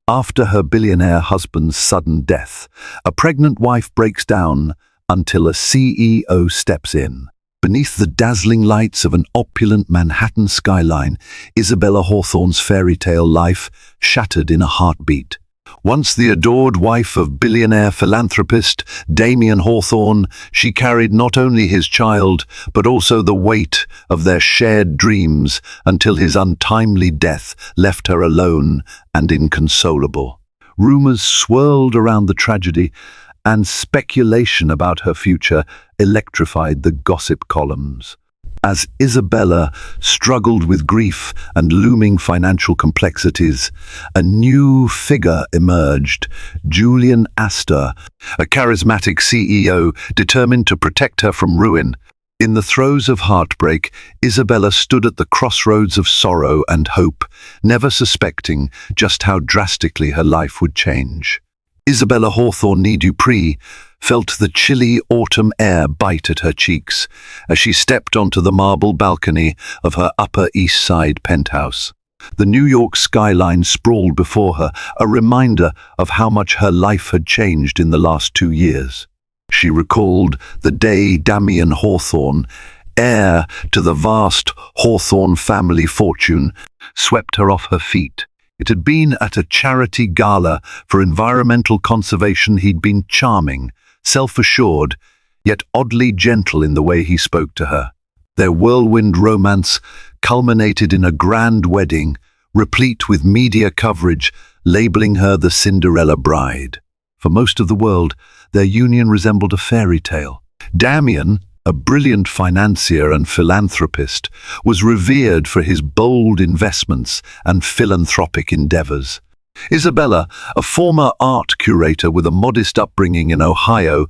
After her billionaire husband's sudden death, a pregnant wife breaks down until a CEO steps in. Beneath the dazzling lights of an opulent Manhattan skyline, Isabella Hawthorne's fairy tale life shattered in a heartbeat. Once the adored wife of billionaire philanthropist Damien Hawthorne, she carried not only his child, but also the weight of their shared dreams until his untimely death left her alone and inconsolable. Rumors swirled around the tragedy, and speculation about her future electrified the gossip columns. As Isabella struggled with grief and looming financial complexities, a new figure emerged, Julian Astor, a charismatic CEO determined to protect her from ruin. In the throes of heartbreak, Isabella stood at the crossroads of sorrow and hope, never suspecting just how drastically her life would change. Isabella Hawthorne née Dupree felt the chilly autumn air bite at her cheeks as she stepped onto the marble balcony of her Upper East Side penthouse. The New York skyline sprawled before her, a reminder of how much her life had changed in the last 2 years. She recalled the day Damien Hawthorne, heir to the vast Hawthorne family fortune, swept her off her feet. It had been at a charity gala for environmental conservation he'd been charming, self-assured, yet oddly gentle in the way he spoke to her. Their whirlwind romance culminated in a grand wedding, replete with media coverage, labeling her the Cinderella bride. For most of the world, their union resembled a fairy tale. Damien, a brilliant financier and philanthropist, was revered for his bold investments and philanthropic endeavors. Isabella, a former art curator with a modest upbringing in Ohio,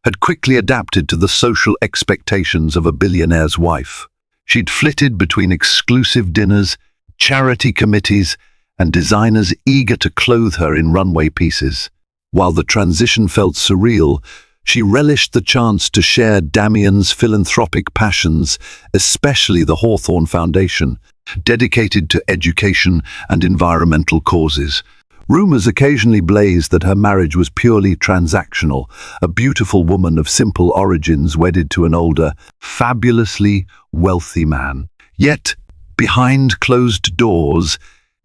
had quickly adapted to the social expectations of a billionaire's wife. She'd flitted between exclusive dinners, charity committees, and designers eager to clothe her in runway pieces. While the transition felt surreal, she relished the chance to share Damien's philanthropic passions, especially the Hawthorne Foundation, dedicated to education and environmental causes. Rumors occasionally blazed that her marriage was purely transactional, a beautiful woman of simple origins wedded to an older, fabulously wealthy man. Yet, behind closed doors,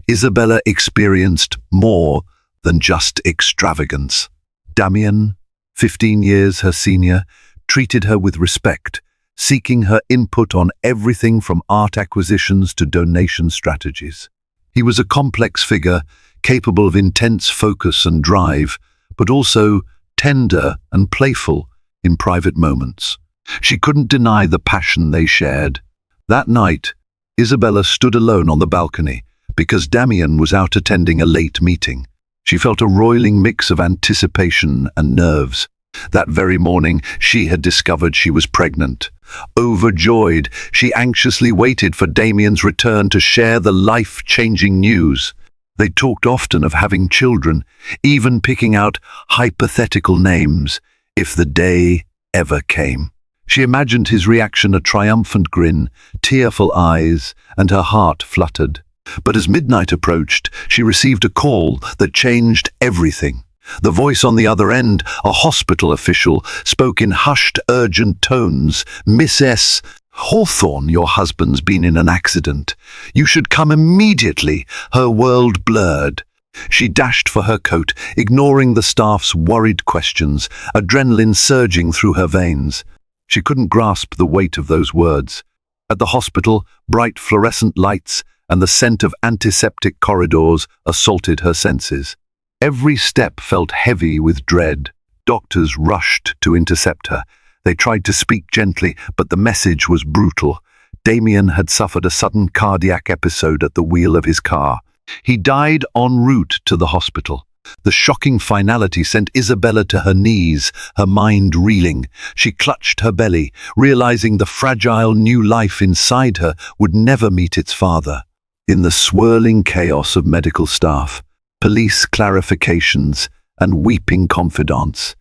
Isabella experienced more than just extravagance. Damien, 15 years her senior, treated her with respect, seeking her input on everything from art acquisitions to donation strategies. He was a complex figure, capable of intense focus and drive, but also tender and playful in private moments. She couldn't deny the passion they shared. That night, Isabella stood alone on the balcony because Damien was out attending a late meeting. She felt a roiling mix of anticipation and nerves. That very morning, she had discovered she was pregnant. Overjoyed, she anxiously waited for Damien's return to share the life-changing news. They talked often of having children, even picking out hypothetical names, if the day ever came. She imagined his reaction, a triumphant grin, tearful eyes, and her heart fluttered. But as midnight approached, she received a call that changed everything. The voice on the other end, a hospital official, spoke in hushed, urgent tones. "Miss S. Hawthorne, your husband's been in an accident. You should come immediately." Her world blurred. She dashed for her coat, ignoring the staff's worried questions, adrenaline surging through her veins. She couldn't grasp the weight of those words. At the hospital, bright fluorescent lights and the scent of antiseptic corridors assaulted her senses. Every step felt heavy with dread. Doctors rushed to intercept her. They tried to speak gently, but the message was brutal. Damien had suffered a sudden cardiac episode at the wheel of his car. He died en route to the hospital. The shocking finality sent Isabella to her knees, her mind reeling. She clutched her belly, realizing the fragile new life inside her would never meet its father. In the swirling chaos of medical staff, police clarifications, and weeping confidants,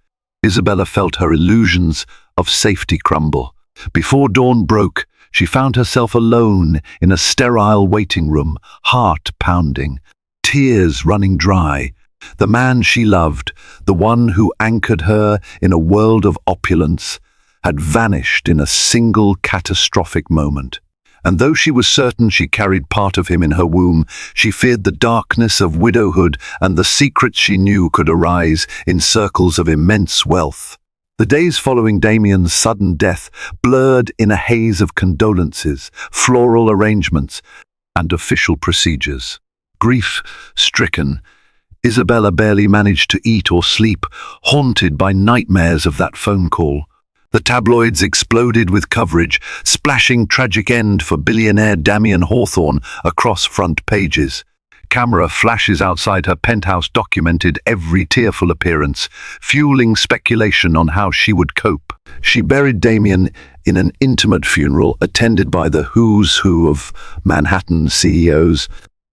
Isabella felt her illusions of safety crumble. Before dawn broke, she found herself alone in a sterile waiting room, heart pounding. tears running dry. The man she loved, the one who anchored her in a world of opulence, had vanished in a single catastrophic moment. And though she was certain she carried part of him in her womb, she feared the darkness of widowhood and the secrets she knew could arise in circles of immense wealth. The days following Damien's sudden death blurred in a haze of condolences, floral arrangements, and official procedures. Grief-stricken, Isabella barely managed to eat or sleep, haunted by nightmares of that phone call. The tabloids exploded with coverage, splashing tragic end for billionaire Damien Hawthorne across front pages. Camera flashes outside her penthouse documented every tearful appearance, fueling speculation on how she would cope. She buried Damien in an intimate funeral attended by the who's who of Manhattan CEOs,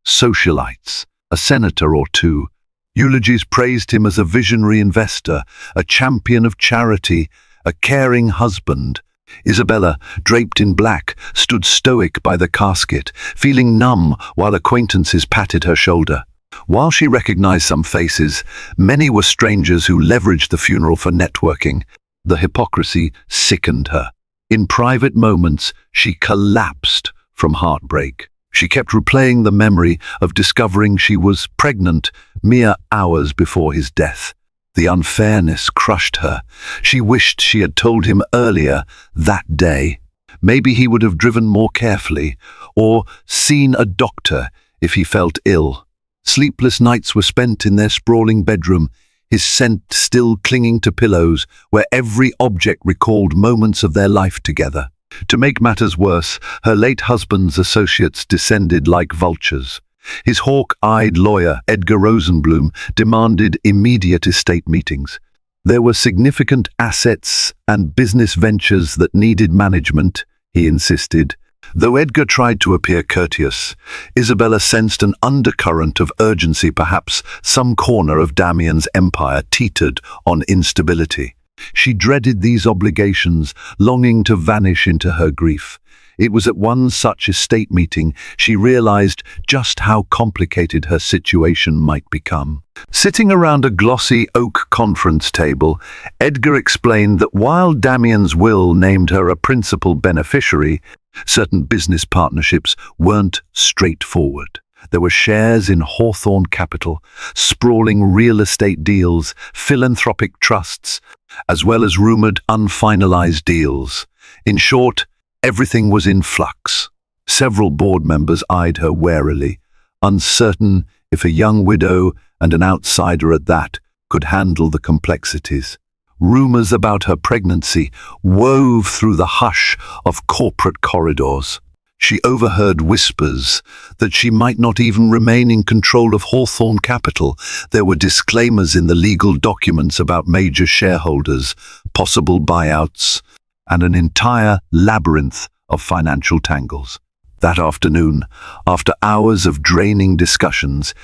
socialites, a senator or two. Eulogies praised him as a visionary investor, a champion of charity, a caring husband. Isabella, draped in black, stood stoic by the casket, feeling numb while acquaintances patted her shoulder. While she recognized some faces, many were strangers who leveraged the funeral for networking. The hypocrisy sickened her. In private moments, she collapsed from heartbreak. She kept replaying the memory of discovering she was pregnant mere hours before his death. The unfairness crushed her. She wished she had told him earlier that day. Maybe he would have driven more carefully, or seen a doctor if he felt ill. Sleepless nights were spent in their sprawling bedroom, his scent still clinging to pillows where every object recalled moments of their life together. To make matters worse, her late husband's associates descended like vultures. His hawk-eyed lawyer, Edgar Rosenblum, demanded immediate estate meetings. There were significant assets and business ventures that needed management, he insisted. Though Edgar tried to appear courteous, Isabella sensed an undercurrent of urgency. Perhaps some corner of Damien's empire teetered on instability. She dreaded these obligations, longing to vanish into her grief. It was at one such estate meeting she realized just how complicated her situation might become. Sitting around a glossy oak conference table, Edgar explained that while Damien's will named her a principal beneficiary, certain business partnerships weren't straightforward. There were shares in Hawthorne Capital, sprawling real estate deals, philanthropic trusts, as well as rumored unfinalized deals. In short, everything was in flux. Several board members eyed her warily, uncertain if a young widow, and an outsider at that, could handle the complexities. Rumors about her pregnancy wove through the hush of corporate corridors. She overheard whispers that she might not even remain in control of Hawthorne Capital. There were disclaimers in the legal documents about major shareholders, possible buyouts, and an entire labyrinth of financial tangles. That afternoon, after hours of draining discussions,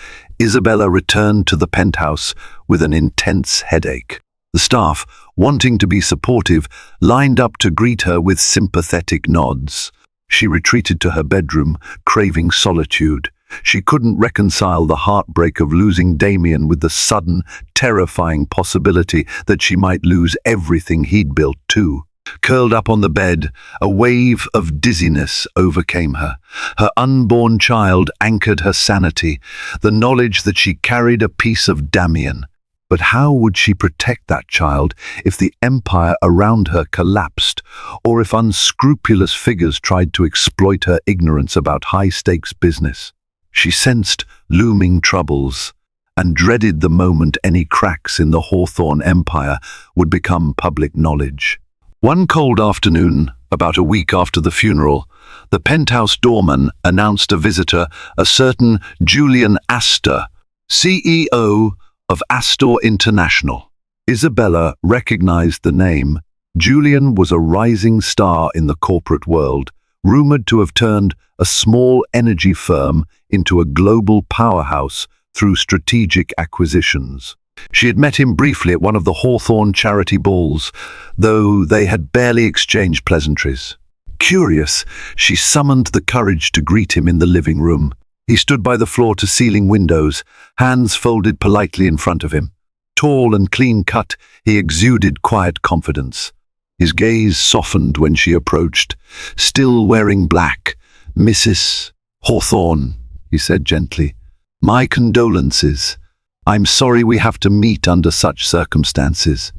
Isabella returned to the penthouse with an intense headache. The staff, wanting to be supportive, lined up to greet her with sympathetic nods. She retreated to her bedroom, craving solitude. She couldn't reconcile the heartbreak of losing Damien with the sudden, terrifying possibility that she might lose everything he'd built too. Curled up on the bed, a wave of dizziness overcame her. Her unborn child anchored her sanity, the knowledge that she carried a piece of Damien. But how would she protect that child if the empire around her collapsed, or if unscrupulous figures tried to exploit her ignorance about high-stakes business? She sensed looming troubles and dreaded the moment any cracks in the Hawthorne empire would become public knowledge. One cold afternoon, about a week after the funeral, the penthouse doorman announced a visitor, a certain Julian Astor, CEO of Astor International. Isabella recognized the name. Julian was a rising star in the corporate world, rumored to have turned a small energy firm into a global powerhouse through strategic acquisitions. She had met him briefly at one of the Hawthorne charity balls, though they had barely exchanged pleasantries. Curious, she summoned the courage to greet him in the living room. He stood by the floor-to-ceiling windows, hands folded politely in front of him. Tall and clean-cut, he exuded quiet confidence. His gaze softened when she approached. "Still wearing black, Mrs. Hawthorne," he said gently. "My condolences. I'm sorry we have to meet under such circumstances."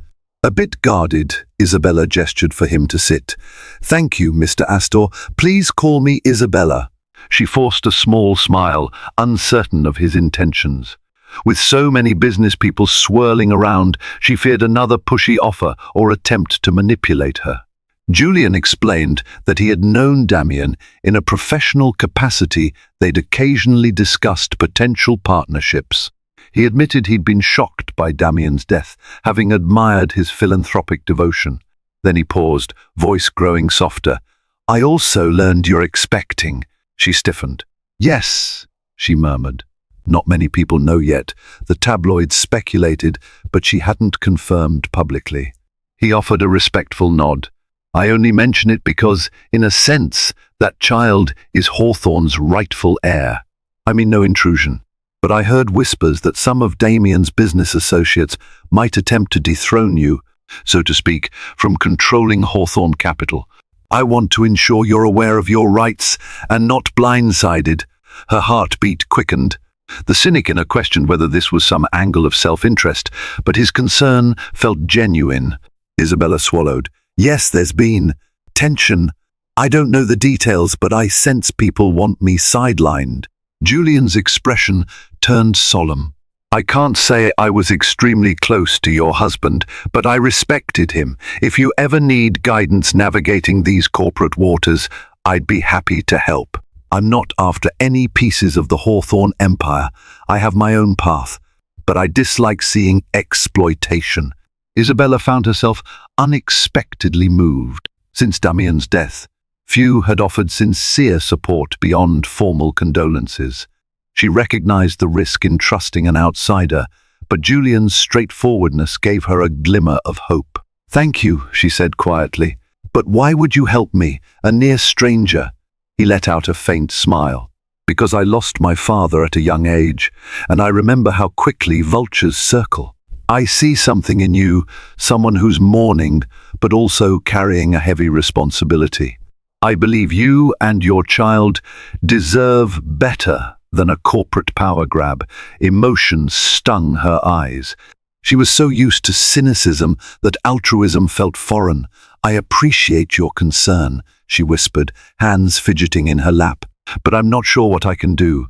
A bit guarded, Isabella gestured for him to sit. "Thank you, Mr. Astor. Please call me Isabella." She forced a small smile, uncertain of his intentions. With so many business people swirling around, she feared another pushy offer or attempt to manipulate her. Julian explained that he had known Damien in a professional capacity. They'd occasionally discussed potential partnerships. He admitted he'd been shocked by Damien's death, having admired his philanthropic devotion. Then he paused, voice growing softer. "I also learned you're expecting." She stiffened. "Yes," she murmured. Not many people know yet. The tabloids speculated, but she hadn't confirmed publicly. He offered a respectful nod. "I only mention it because, in a sense, that child is Hawthorne's rightful heir. I mean no intrusion. But I heard whispers that some of Damien's business associates might attempt to dethrone you, so to speak, from controlling Hawthorne Capital. I want to ensure you're aware of your rights and not blindsided." Her heartbeat quickened. The cynic in her questioned whether this was some angle of self-interest, but his concern felt genuine. Isabella swallowed. "Yes, there's been tension. I don't know the details, but I sense people want me sidelined." Julian's expression turned solemn. "I can't say I was extremely close to your husband, but I respected him. If you ever need guidance navigating these corporate waters, I'd be happy to help. I'm not after any pieces of the Hawthorne empire. I have my own path, but I dislike seeing exploitation." Isabella found herself unexpectedly moved. Since Damien's death, few had offered sincere support beyond formal condolences. She recognized the risk in trusting an outsider, but Julian's straightforwardness gave her a glimmer of hope. "Thank you," she said quietly. "But why would you help me, a near stranger?" He let out a faint smile. "Because I lost my father at a young age, and I remember how quickly vultures circle. I see something in you, someone who's mourning, but also carrying a heavy responsibility. I believe you and your child deserve better than a corporate power grab." Emotion stung her eyes. She was so used to cynicism that altruism felt foreign. "I appreciate your concern," she whispered, hands fidgeting in her lap. "But I'm not sure what I can do."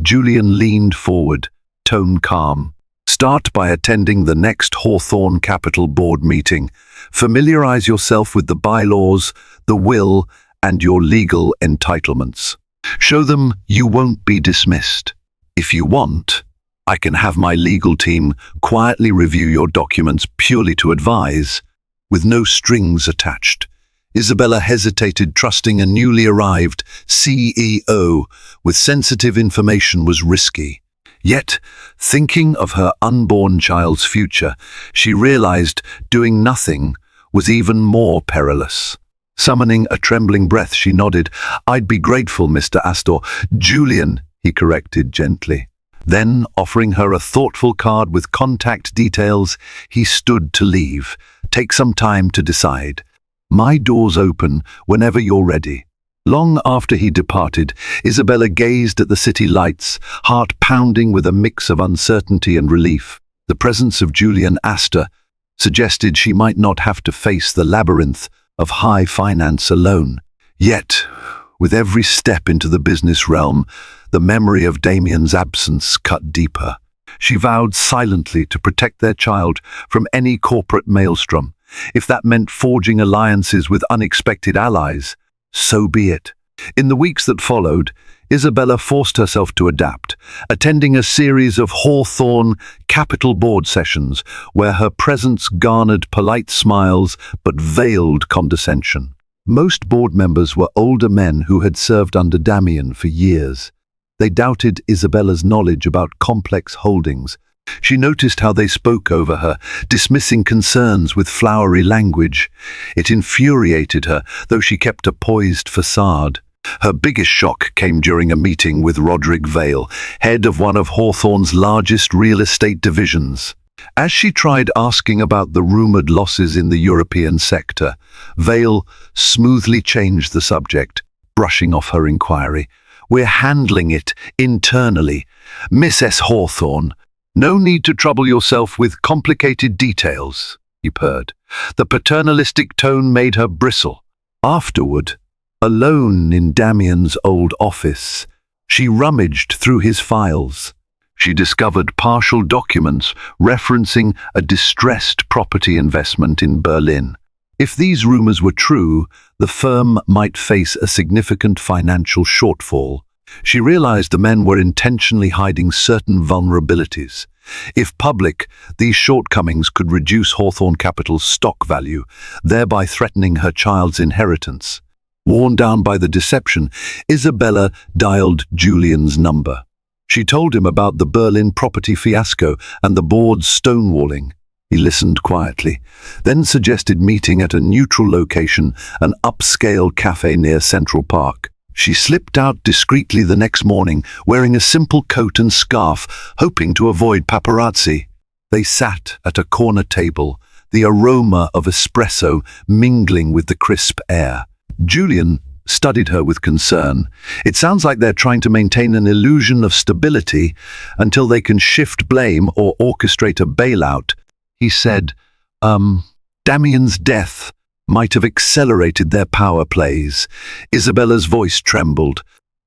Julian leaned forward, tone calm. "Start by attending the next Hawthorne Capital Board meeting. Familiarize yourself with the bylaws, the will, and your legal entitlements. Show them you won't be dismissed. If you want, I can have my legal team quietly review your documents purely to advise, with no strings attached." Isabella hesitated, trusting a newly arrived CEO with sensitive information was risky. Yet, thinking of her unborn child's future, she realized doing nothing was even more perilous. Summoning a trembling breath, she nodded. "I'd be grateful, Mr. Astor." "Julian," he corrected gently. Then, offering her a thoughtful card with contact details, he stood to leave. "Take some time to decide. My door's open whenever you're ready." Long after he departed, Isabella gazed at the city lights, heart pounding with a mix of uncertainty and relief. The presence of Julian Astor suggested she might not have to face the labyrinth of high finance alone. Yet, with every step into the business realm, the memory of Damien's absence cut deeper. She vowed silently to protect their child from any corporate maelstrom. If that meant forging alliances with unexpected allies, so be it. In the weeks that followed, Isabella forced herself to adapt, attending a series of Hawthorne Capital Board sessions where her presence garnered polite smiles but veiled condescension. Most board members were older men who had served under Damien for years. They doubted Isabella's knowledge about complex holdings. She noticed how they spoke over her, dismissing concerns with flowery language. It infuriated her, though she kept a poised facade. Her biggest shock came during a meeting with Roderick Vale, head of one of Hawthorne's largest real estate divisions. As she tried asking about the rumored losses in the European sector, Vale smoothly changed the subject, brushing off her inquiry. "We're handling it internally. Miss S. Hawthorne, no need to trouble yourself with complicated details," he purred. The paternalistic tone made her bristle. Afterward, alone in Damien's old office, she rummaged through his files. She discovered partial documents referencing a distressed property investment in Berlin. If these rumors were true, the firm might face a significant financial shortfall. She realized the men were intentionally hiding certain vulnerabilities. If public, these shortcomings could reduce Hawthorne Capital's stock value, thereby threatening her child's inheritance. Worn down by the deception, Isabella dialed Julian's number. She told him about the Berlin property fiasco and the board's stonewalling. He listened quietly, then suggested meeting at a neutral location, an upscale cafe near Central Park. She slipped out discreetly the next morning, wearing a simple coat and scarf, hoping to avoid paparazzi. They sat at a corner table, the aroma of espresso mingling with the crisp air. Julian studied her with concern. "It sounds like they're trying to maintain an illusion of stability until they can shift blame or orchestrate a bailout," he said. Damien's death might have accelerated their power plays." Isabella's voice trembled.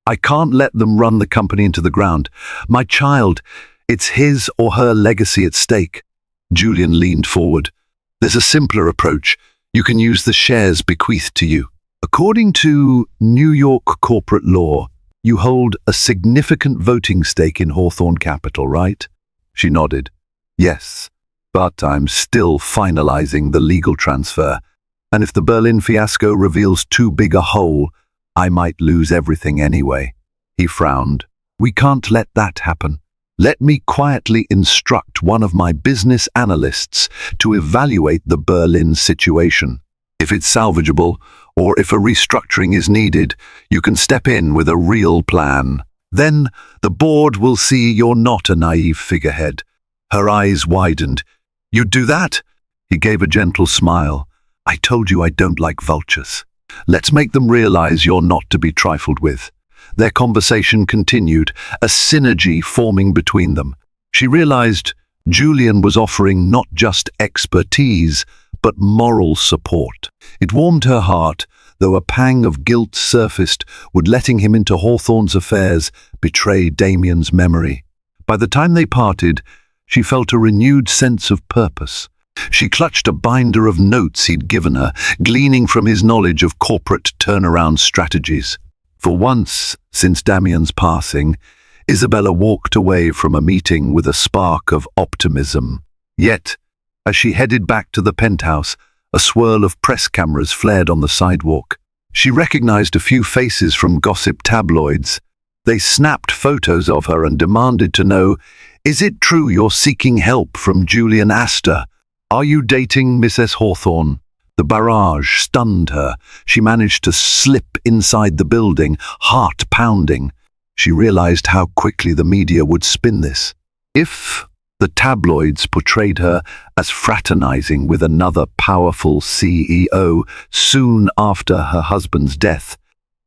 "I can't let them run the company into the ground. My child, it's his or her legacy at stake." Julian leaned forward. "There's a simpler approach. You can use the shares bequeathed to you. According to New York corporate law, you hold a significant voting stake in Hawthorne Capital, right?" She nodded. "Yes, but I'm still finalizing the legal transfer. And if the Berlin fiasco reveals too big a hole, I might lose everything anyway." He frowned. "We can't let that happen. Let me quietly instruct one of my business analysts to evaluate the Berlin situation. If it's salvageable, or if a restructuring is needed, you can step in with a real plan. Then the board will see you're not a naive figurehead." Her eyes widened. "You'd do that?" He gave a gentle smile. "I told you I don't like vultures. Let's make them realize you're not to be trifled with." Their conversation continued, a synergy forming between them. She realized Julian was offering not just expertise, but moral support. It warmed her heart, though a pang of guilt surfaced, would letting him into Hawthorne's affairs betray Damien's memory. By the time they parted, she felt a renewed sense of purpose. She clutched a binder of notes he'd given her, gleaning from his knowledge of corporate turnaround strategies. For once, since Damien's passing, Isabella walked away from a meeting with a spark of optimism. Yet, as she headed back to the penthouse, a swirl of press cameras flared on the sidewalk. She recognized a few faces from gossip tabloids. They snapped photos of her and demanded to know, "Is it true you're seeking help from Julian Astor? Are you dating Mrs. Hawthorne?" The barrage stunned her. She managed to slip inside the building, heart pounding. She realized how quickly the media would spin this. If the tabloids portrayed her as fraternizing with another powerful CEO soon after her husband's death,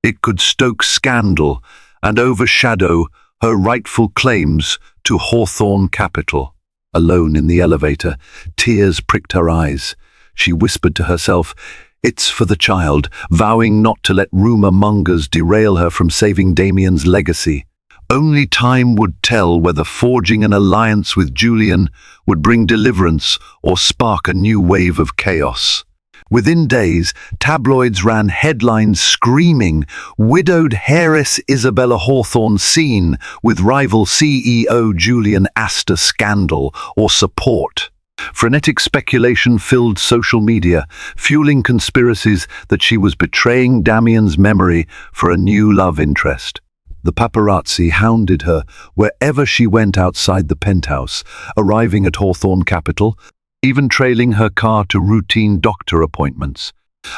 it could stoke scandal and overshadow her rightful claims to Hawthorne Capital. Alone in the elevator, tears pricked her eyes. She whispered to herself, "It's for the child," vowing not to let rumor mongers derail her from saving Damien's legacy. Only time would tell whether forging an alliance with Julian would bring deliverance or spark a new wave of chaos. Within days, tabloids ran headlines screaming, "Widowed heiress Isabella Hawthorne seen with rival CEO Julian Astor scandal or support." Frenetic speculation filled social media, fueling conspiracies that she was betraying Damien's memory for a new love interest. The paparazzi hounded her wherever she went outside the penthouse, arriving at Hawthorne Capital, even trailing her car to routine doctor appointments.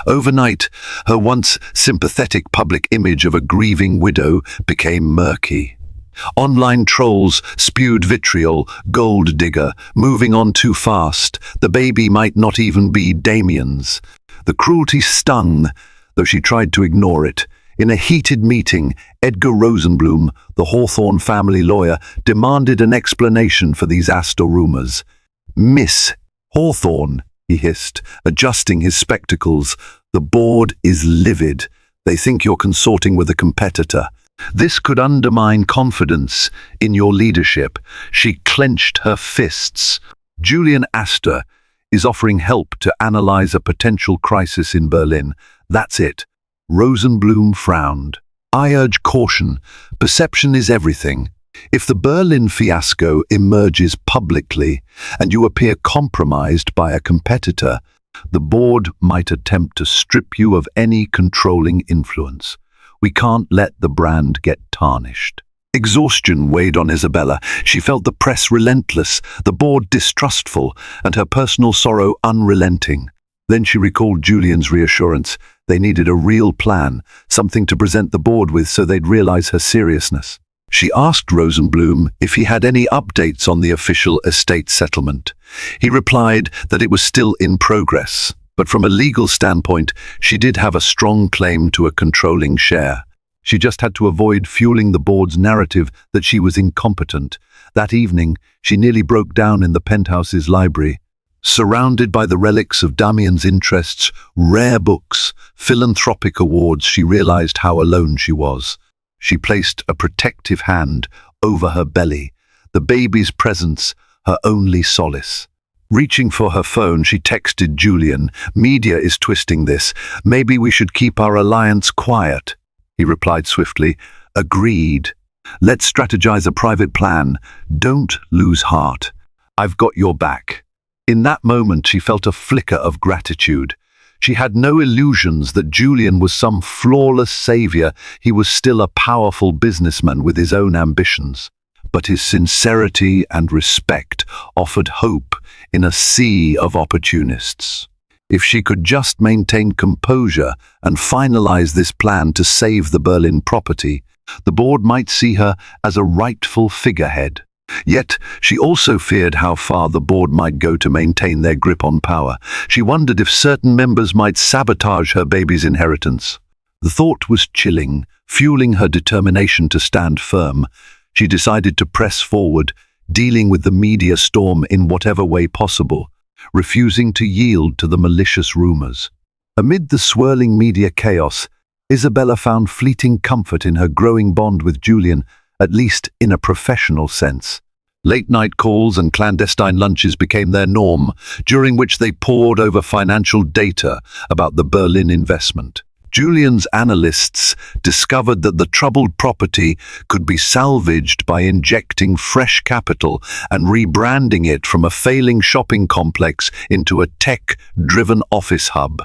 Overnight, her once sympathetic public image of a grieving widow became murky. Online trolls spewed vitriol, gold digger, moving on too fast. The baby might not even be Damien's. The cruelty stung, though she tried to ignore it. In a heated meeting, Edgar Rosenblum, the Hawthorne family lawyer, demanded an explanation for these Astor rumors. "Miss Hawthorne," he hissed, adjusting his spectacles, "the board is livid. They think you're consorting with a competitor. This could undermine confidence in your leadership." She clenched her fists. Julian Astor is offering help to analyze a potential crisis in Berlin. That's it. Rosenblum frowned. "I urge caution. Perception is everything. If the Berlin fiasco emerges publicly and you appear compromised by a competitor, the board might attempt to strip you of any controlling influence. We can't let the brand get tarnished." Exhaustion weighed on Isabella. She felt the press relentless, the board distrustful, and her personal sorrow unrelenting. Then she recalled Julian's reassurance. They needed a real plan, something to present the board with so they'd realize her seriousness. She asked Rosenblum if he had any updates on the official estate settlement. He replied that it was still in progress, but from a legal standpoint, she did have a strong claim to a controlling share. She just had to avoid fueling the board's narrative that she was incompetent. That evening, she nearly broke down in the penthouse's library. Surrounded by the relics of Damien's interests, rare books, philanthropic awards, she realized how alone she was. She placed a protective hand over her belly, the baby's presence her only solace. Reaching for her phone, she texted Julian, "Media is twisting this. Maybe we should keep our alliance quiet." He replied swiftly, "Agreed. Let's strategize a private plan. Don't lose heart. I've got your back." In that moment, she felt a flicker of gratitude. She had no illusions that Julian was some flawless savior. He was still a powerful businessman with his own ambitions. But his sincerity and respect offered hope in a sea of opportunists. If she could just maintain composure and finalize this plan to save the Berlin property, the board might see her as a rightful figurehead. Yet, she also feared how far the board might go to maintain their grip on power. She wondered if certain members might sabotage her baby's inheritance. The thought was chilling, fueling her determination to stand firm. She decided to press forward, dealing with the media storm in whatever way possible, refusing to yield to the malicious rumors. Amid the swirling media chaos, Isabella found fleeting comfort in her growing bond with Julian, at least in a professional sense. Late-night calls and clandestine lunches became their norm, during which they pored over financial data about the Berlin investment. Julian's analysts discovered that the troubled property could be salvaged by injecting fresh capital and rebranding it from a failing shopping complex into a tech-driven office hub.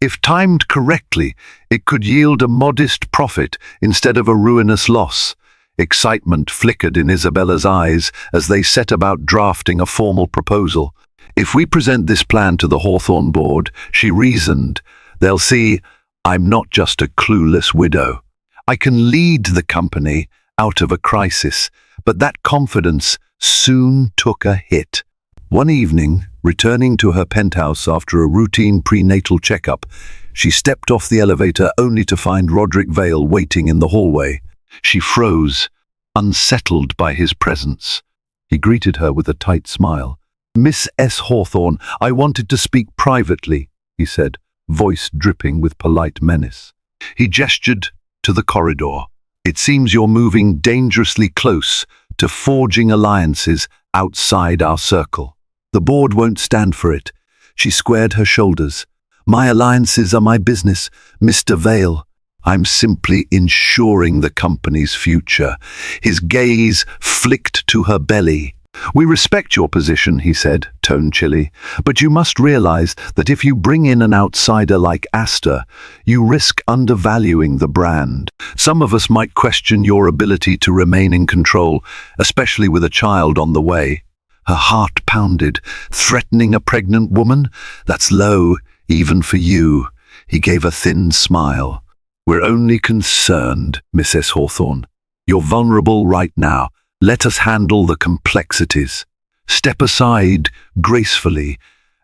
If timed correctly, it could yield a modest profit instead of a ruinous loss. Excitement flickered in Isabella's eyes as they set about drafting a formal proposal. "If we present this plan to the Hawthorne board," she reasoned, "they'll see I'm not just a clueless widow. I can lead the company out of a crisis." But that confidence soon took a hit. One evening, returning to her penthouse after a routine prenatal checkup, she stepped off the elevator only to find Roderick Vale waiting in the hallway. She froze, unsettled by his presence. He greeted her with a tight smile. "Miss S. Hawthorne, I wanted to speak privately," he said, voice dripping with polite menace. He gestured to the corridor. "It seems you're moving dangerously close to forging alliances outside our circle. The board won't stand for it." She squared her shoulders. "My alliances are my business, Mr. Vale. I'm simply ensuring the company's future." His gaze flicked to her belly. "We respect your position," he said, tone chilly, "but you must realize that if you bring in an outsider like Astor, you risk undervaluing the brand. Some of us might question your ability to remain in control, especially with a child on the way." Her heart pounded. "Threatening a pregnant woman? That's low, even for you." He gave a thin smile. "We're only concerned, Mrs. Hawthorne. You're vulnerable right now. Let us handle the complexities. Step aside gracefully,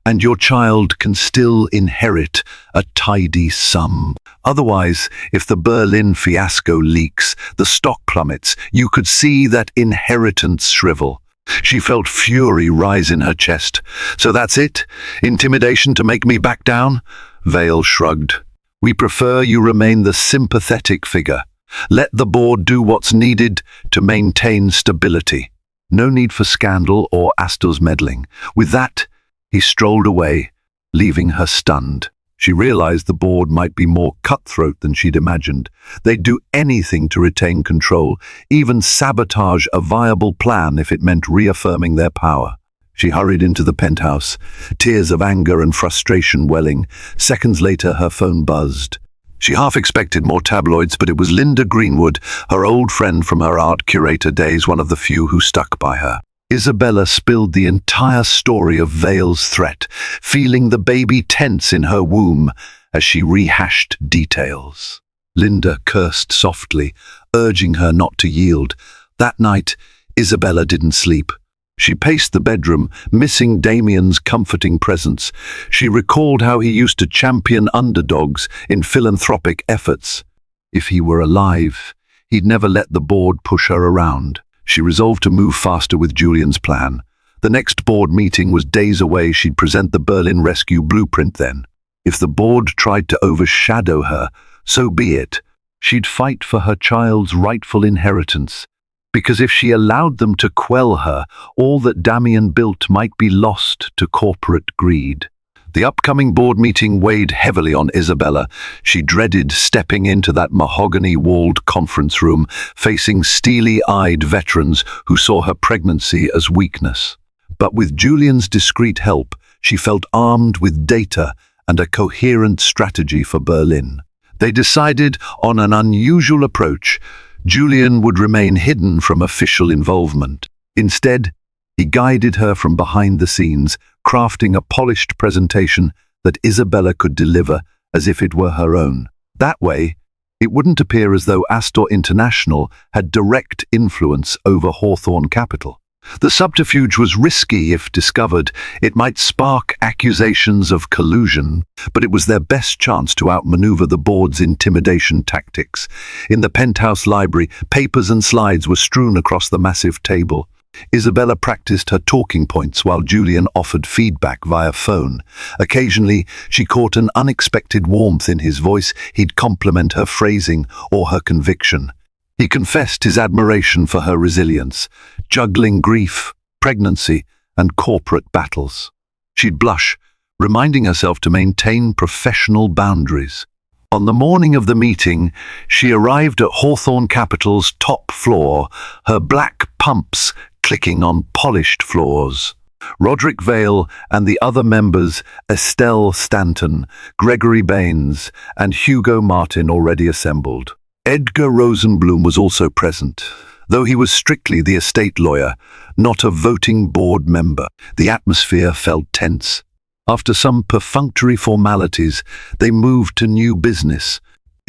and your child can still inherit a tidy sum. Otherwise, if the Berlin fiasco leaks, the stock plummets, you could see that inheritance shrivel." She felt fury rise in her chest. "So that's it? Intimidation to make me back down?" Vale shrugged. "We prefer you remain the sympathetic figure. Let the board do what's needed to maintain stability. No need for scandal or Astor's meddling." With that, he strolled away, leaving her stunned. She realized the board might be more cutthroat than she'd imagined. They'd do anything to retain control, even sabotage a viable plan if it meant reaffirming their power. She hurried into the penthouse, tears of anger and frustration welling. Seconds later, her phone buzzed. She half expected more tabloids, but it was Linda Greenwood, her old friend from her art curator days, one of the few who stuck by her. Isabella spilled the entire story of Vale's threat, feeling the baby tense in her womb as she rehashed details. Linda cursed softly, urging her not to yield. That night, Isabella didn't sleep. She paced the bedroom, missing Damien's comforting presence. She recalled how he used to champion underdogs in philanthropic efforts. If he were alive, he'd never let the board push her around. She resolved to move faster with Julian's plan. The next board meeting was days away. She'd present the Berlin rescue blueprint then. If the board tried to overshadow her, so be it. She'd fight for her child's rightful inheritance. Because if she allowed them to quell her, all that Damien built might be lost to corporate greed. The upcoming board meeting weighed heavily on Isabella. She dreaded stepping into that mahogany-walled conference room, facing steely-eyed veterans who saw her pregnancy as weakness. But with Julian's discreet help, she felt armed with data and a coherent strategy for Berlin. They decided on an unusual approach. Julian would remain hidden from official involvement. Instead, he guided her from behind the scenes, crafting a polished presentation that Isabella could deliver as if it were her own. That way, it wouldn't appear as though Astor International had direct influence over Hawthorne Capital. The subterfuge was risky. If discovered, it might spark accusations of collusion, but it was their best chance to outmaneuver the board's intimidation tactics. In the penthouse library, papers and slides were strewn across the massive table. Isabella practiced her talking points while Julian offered feedback via phone. Occasionally, she caught an unexpected warmth in his voice. He'd compliment her phrasing or her conviction. He confessed his admiration for her resilience, juggling grief, pregnancy, and corporate battles. She'd blush, reminding herself to maintain professional boundaries. On the morning of the meeting, she arrived at Hawthorne Capital's top floor, her black pumps clicking on polished floors. Roderick Vale and the other members, Estelle Stanton, Gregory Baines, and Hugo Martin, already assembled. Edgar Rosenblum was also present, though he was strictly the estate lawyer, not a voting board member. The atmosphere felt tense. After some perfunctory formalities, they moved to new business.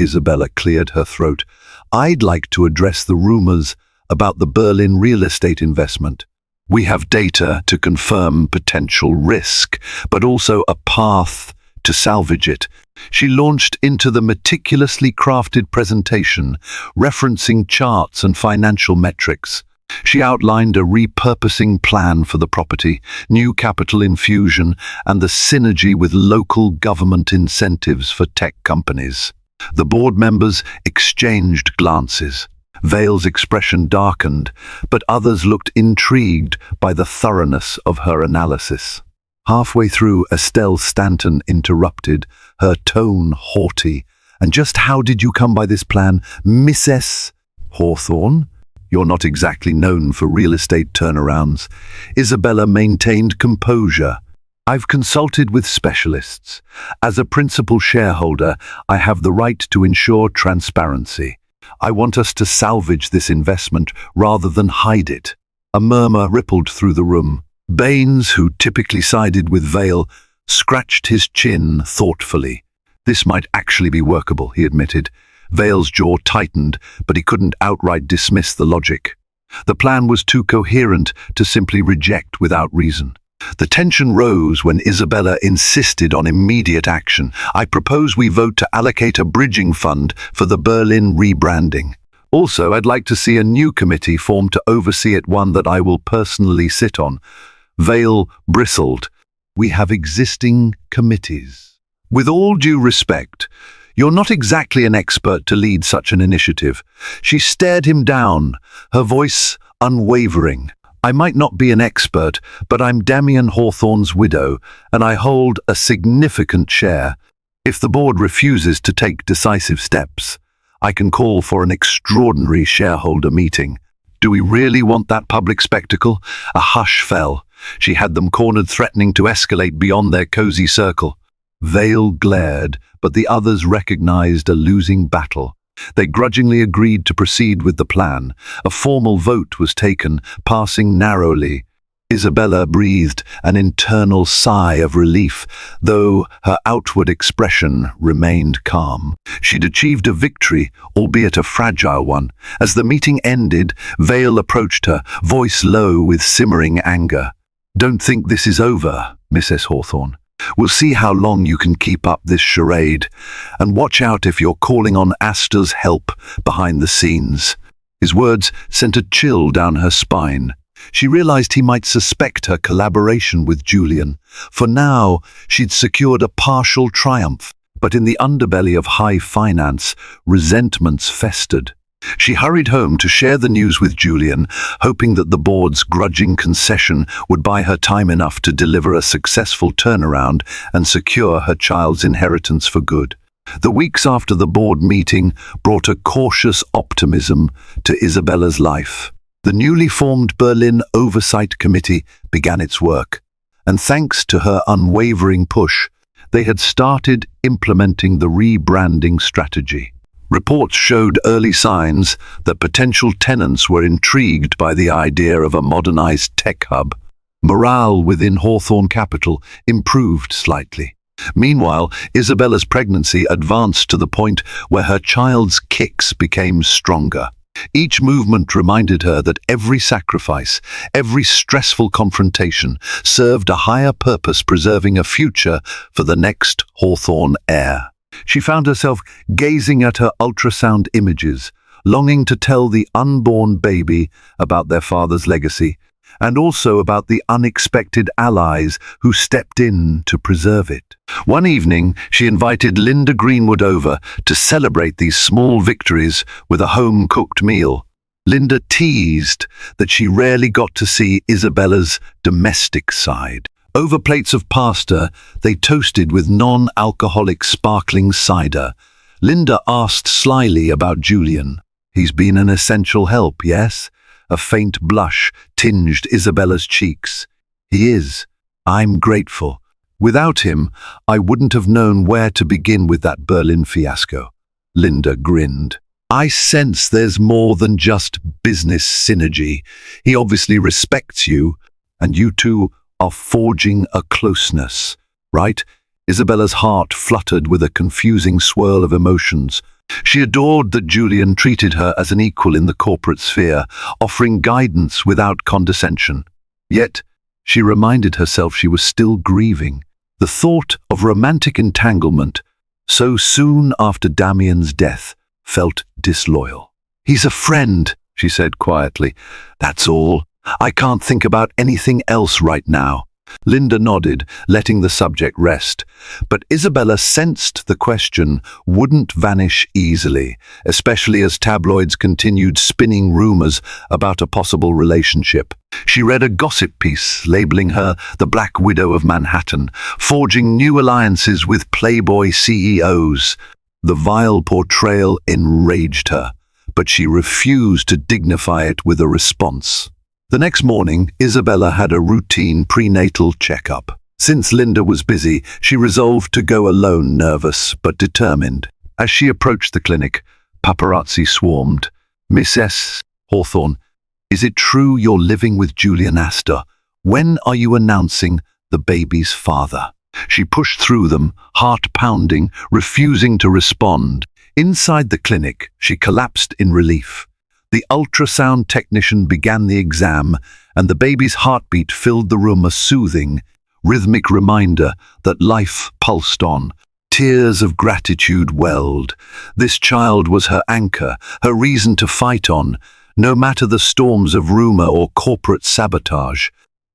Isabella cleared her throat. "I'd like to address the rumors about the Berlin real estate investment. We have data to confirm potential risk, but also a path to salvage it." She launched into the meticulously crafted presentation, referencing charts and financial metrics. She outlined a repurposing plan for the property, new capital infusion, and the synergy with local government incentives for tech companies. The board members exchanged glances. Vale's expression darkened, but others looked intrigued by the thoroughness of her analysis. Halfway through, Estelle Stanton interrupted, her tone haughty. "And just how did you come by this plan, Mrs. Hawthorne? You're not exactly known for real estate turnarounds." Isabella maintained composure. "I've consulted with specialists. As a principal shareholder, I have the right to ensure transparency. I want us to salvage this investment rather than hide it." A murmur rippled through the room. Baines, who typically sided with Vale, scratched his chin thoughtfully. This might actually be workable, he admitted. Vale's jaw tightened, but he couldn't outright dismiss the logic. The plan was too coherent to simply reject without reason. The tension rose when Isabella insisted on immediate action. I propose we vote to allocate a bridging fund for the Berlin rebranding. Also, I'd like to see a new committee formed to oversee it, one that I will personally sit on. Vale bristled. We have existing committees. With all due respect, you're not exactly an expert to lead such an initiative. She stared him down, her voice unwavering. I might not be an expert, but I'm Damien Hawthorne's widow, and I hold a significant share. If the board refuses to take decisive steps, I can call for an extraordinary shareholder meeting. Do we really want that public spectacle? A hush fell. She had them cornered, threatening to escalate beyond their cozy circle. Vale glared, but the others recognized a losing battle. They grudgingly agreed to proceed with the plan. A formal vote was taken, passing narrowly. Isabella breathed an internal sigh of relief, though her outward expression remained calm. She'd achieved a victory, albeit a fragile one. As the meeting ended, Vale approached her, voice low with simmering anger. Don't think this is over, Mrs. Hawthorne. We'll see how long you can keep up this charade, and watch out if you're calling on Asta's help behind the scenes. His words sent a chill down her spine. She realized he might suspect her collaboration with Julian. For now, she'd secured a partial triumph, but in the underbelly of high finance, resentments festered. She hurried home to share the news with Julian, hoping that the board's grudging concession would buy her time enough to deliver a successful turnaround and secure her child's inheritance for good. The weeks after the board meeting brought a cautious optimism to Isabella's life. The newly formed Berlin Oversight Committee began its work, and thanks to her unwavering push, they had started implementing the rebranding strategy. Reports showed early signs that potential tenants were intrigued by the idea of a modernized tech hub. Morale within Hawthorne Capital improved slightly. Meanwhile, Isabella's pregnancy advanced to the point where her child's kicks became stronger. Each movement reminded her that every sacrifice, every stressful confrontation served a higher purpose, preserving a future for the next Hawthorne heir. She found herself gazing at her ultrasound images, longing to tell the unborn baby about their father's legacy, and also about the unexpected allies who stepped in to preserve it. One evening, she invited Linda Greenwood over to celebrate these small victories with a home-cooked meal. Linda teased that she rarely got to see Isabella's domestic side. Over plates of pasta, they toasted with non-alcoholic sparkling cider. Linda asked slyly about Julian. He's been an essential help, yes? A faint blush tinged Isabella's cheeks. He is. I'm grateful. Without him, I wouldn't have known where to begin with that Berlin fiasco. Linda grinned. I sense there's more than just business synergy. He obviously respects you, and you two are forging a closeness, right? Isabella's heart fluttered with a confusing swirl of emotions. She adored that Julian treated her as an equal in the corporate sphere, offering guidance without condescension. Yet, she reminded herself she was still grieving. The thought of romantic entanglement, so soon after Damien's death, felt disloyal. He's a friend, she said quietly. That's all. I can't think about anything else right now. Linda nodded, letting the subject rest. But Isabella sensed the question wouldn't vanish easily, especially as tabloids continued spinning rumors about a possible relationship. She read a gossip piece labeling her the Black Widow of Manhattan, forging new alliances with Playboy CEOs. The vile portrayal enraged her, but she refused to dignify it with a response. The next morning, Isabella had a routine prenatal checkup. Since Linda was busy, she resolved to go alone, nervous but determined. As she approached the clinic, paparazzi swarmed. Mrs. Hawthorne, is it true you're living with Julian Asta? When are you announcing the baby's father? She pushed through them, heart pounding, refusing to respond. Inside the clinic, she collapsed in relief. The ultrasound technician began the exam, and the baby's heartbeat filled the room, a soothing, rhythmic reminder that life pulsed on. Tears of gratitude welled. This child was her anchor, her reason to fight on, no matter the storms of rumor or corporate sabotage.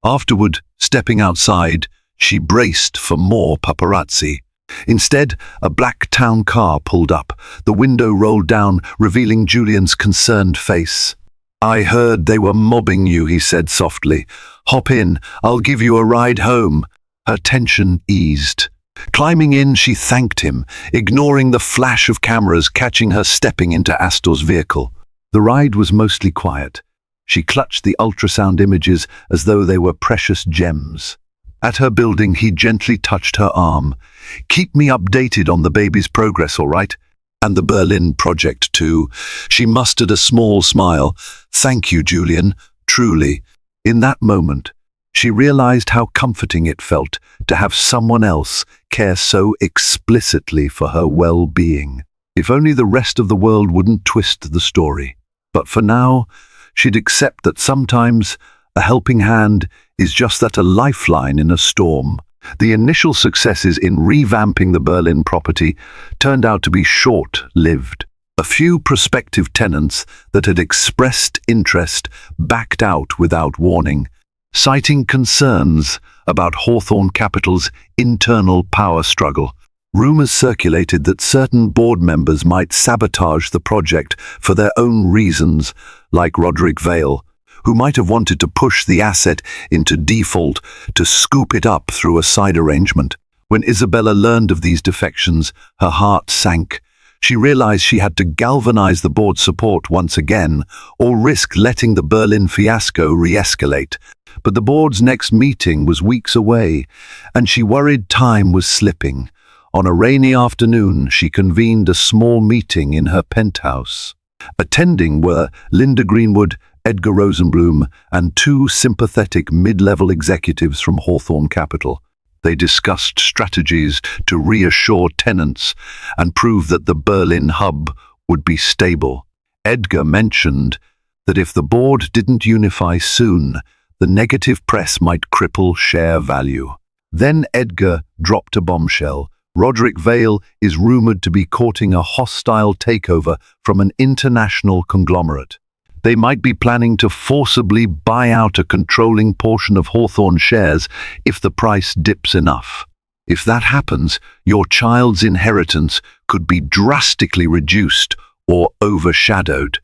Afterward, stepping outside, she braced for more paparazzi. Instead, a black town car pulled up. The window rolled down, revealing Julian's concerned face. "I heard they were mobbing you," he said softly. "Hop in, I'll give you a ride home." Her tension eased. Climbing in, she thanked him, ignoring the flash of cameras catching her stepping into Astor's vehicle. The ride was mostly quiet. She clutched the ultrasound images as though they were precious gems. At her building, he gently touched her arm. "Keep me updated on the baby's progress, all right? And the Berlin project, too." She mustered a small smile. "Thank you, Julian, truly." In that moment, she realized how comforting it felt to have someone else care so explicitly for her well-being. If only the rest of the world wouldn't twist the story. But for now, she'd accept that sometimes a helping hand is just that, a lifeline in a storm. The initial successes in revamping the Berlin property turned out to be short-lived. A few prospective tenants that had expressed interest backed out without warning, citing concerns about Hawthorne Capital's internal power struggle. Rumors circulated that certain board members might sabotage the project for their own reasons, like Roderick Vale, who might have wanted to push the asset into default to scoop it up through a side arrangement. When Isabella learned of these defections, her heart sank. She realized she had to galvanize the board's support once again, or risk letting the Berlin fiasco re-escalate. But the board's next meeting was weeks away, and she worried time was slipping. On a rainy afternoon, she convened a small meeting in her penthouse. Attending were Linda Greenwood, Edgar Rosenblum, and two sympathetic mid-level executives from Hawthorne Capital. They discussed strategies to reassure tenants and prove that the Berlin hub would be stable. Edgar mentioned that if the board didn't unify soon, the negative press might cripple share value. Then Edgar dropped a bombshell. Roderick Vale is rumored to be courting a hostile takeover from an international conglomerate. They might be planning to forcibly buy out a controlling portion of Hawthorne shares if the price dips enough. If that happens, your child's inheritance could be drastically reduced or overshadowed.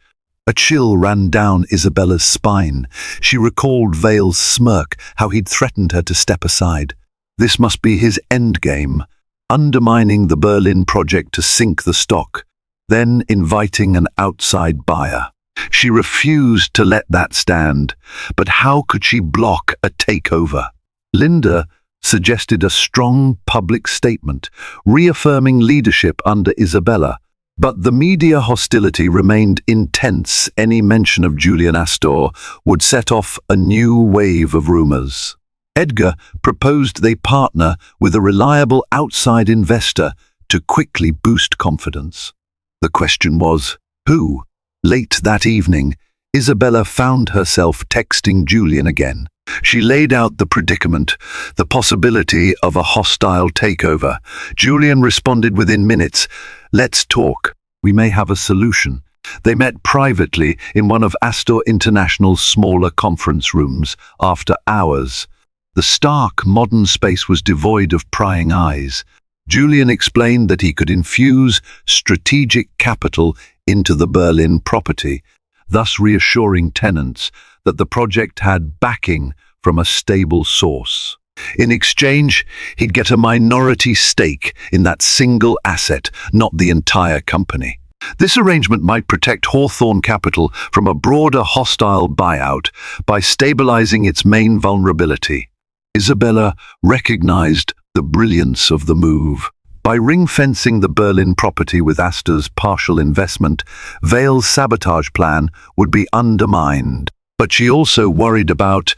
A chill ran down Isabella's spine. She recalled Vale's smirk, how he'd threatened her to step aside. This must be his endgame, undermining the Berlin project to sink the stock, then inviting an outside buyer. She refused to let that stand, but how could she block a takeover? Linda suggested a strong public statement, reaffirming leadership under Isabella, but the media hostility remained intense. Any mention of Julian Astor would set off a new wave of rumors. Edgar proposed they partner with a reliable outside investor to quickly boost confidence. The question was, who? Late that evening, Isabella found herself texting Julian again. She laid out the predicament, the possibility of a hostile takeover. Julian responded within minutes, "Let's talk. We may have a solution." They met privately in one of Astor International's smaller conference rooms after hours. The stark, modern space was devoid of prying eyes. Julian explained that he could infuse strategic capital into the Berlin property, thus reassuring tenants that the project had backing from a stable source. In exchange, he'd get a minority stake in that single asset, not the entire company. This arrangement might protect Hawthorne Capital from a broader hostile buyout by stabilizing its main vulnerability. Isabella recognized the brilliance of the move. By ring-fencing the Berlin property with Astor's partial investment, Vale's sabotage plan would be undermined. But she also worried about